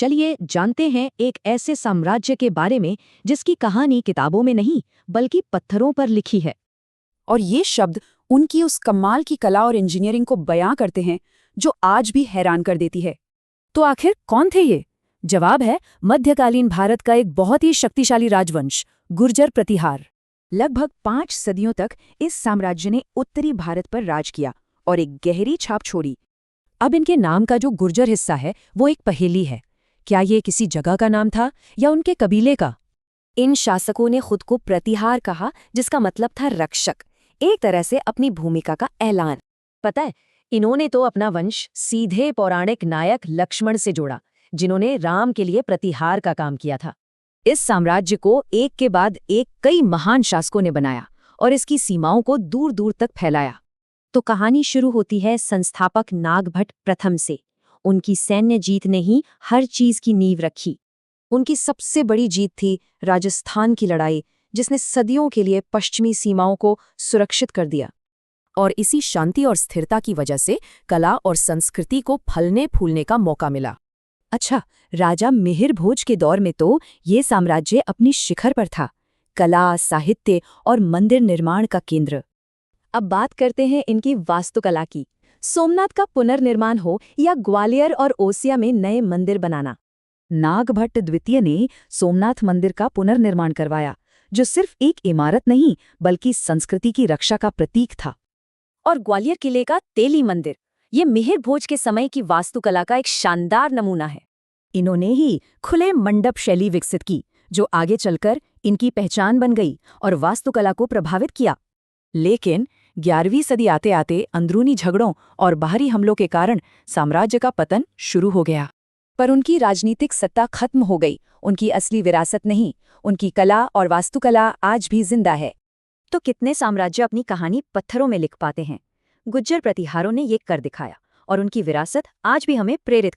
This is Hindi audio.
चलिए जानते हैं एक ऐसे साम्राज्य के बारे में जिसकी कहानी किताबों में नहीं बल्कि पत्थरों पर लिखी है। और ये शब्द उनकी उस कमाल की कला और इंजीनियरिंग को बयां करते हैं जो आज भी हैरान कर देती है। तो आखिर कौन थे ये? जवाब है मध्यकालीन भारत का एक बहुत ही शक्तिशाली राजवंश, गुर्जर प्रतिहार। लगभग 5 सदियों तक इस साम्राज्य ने उत्तरी भारत पर राज किया और एक गहरी छाप छोड़ी। अब इनके नाम का जो गुर्जर हिस्सा है वो एक पहेली है। क्या ये किसी जगह का नाम था या उनके कबीले का? इन शासकों ने खुद को प्रतिहार कहा, जिसका मतलब था रक्षक, एक तरह से अपनी भूमिका का ऐलान। पता है, इन्होंने तो अपना वंश सीधे पौराणिक नायक लक्ष्मण से जोड़ा, जिन्होंने राम के लिए प्रतिहार का काम किया था। इस साम्राज्य को एक के बाद एक कई महान शासकों ने बनाया और इसकी सीमाओं को दूर दूर तक फैलाया। तो कहानी शुरू होती है संस्थापक नागभट्ट प्रथम से। उनकी सैन्य जीत ने ही हर चीज की नींव रखी। उनकी सबसे बड़ी जीत थी राजस्थान की लड़ाई, जिसने सदियों के लिए पश्चिमी सीमाओं को सुरक्षित कर दिया। और इसी शांति और स्थिरता की वजह से कला और संस्कृति को फलने फूलने का मौका मिला। अच्छा, राजा मिहिर भोज के दौर में तो ये साम्राज्य अपनी शिखर पर था, कला, साहित्य और मंदिर निर्माण का केंद्र। अब बात करते हैं इनकी वास्तुकला की। सोमनाथ का पुनर्निर्माण हो या ग्वालियर और ओसिया में नए मंदिर बनाना, नागभट्ट द्वितीय ने सोमनाथ मंदिर का पुनर्निर्माण करवाया, जो सिर्फ एक इमारत नहीं बल्कि संस्कृति की रक्षा का प्रतीक था। और ग्वालियर किले का तेली मंदिर, ये मिहिर भोज के समय की वास्तुकला का एक शानदार नमूना है। इन्होंने ही खुले मंडप शैली विकसित की, जो आगे चलकर इनकी पहचान बन गई और वास्तुकला को प्रभावित किया। लेकिन 11वीं सदी आते आते अंदरूनी झगड़ों और बाहरी हमलों के कारण साम्राज्य का पतन शुरू हो गया। पर उनकी राजनीतिक सत्ता खत्म हो गई, उनकी असली विरासत नहीं। उनकी कला और वास्तुकला आज भी जिंदा है। तो कितने साम्राज्य अपनी कहानी पत्थरों में लिख पाते हैं? गुज्जर प्रतिहारों ने ये कर दिखाया और उनकी विरासत आज भी हमें प्रेरित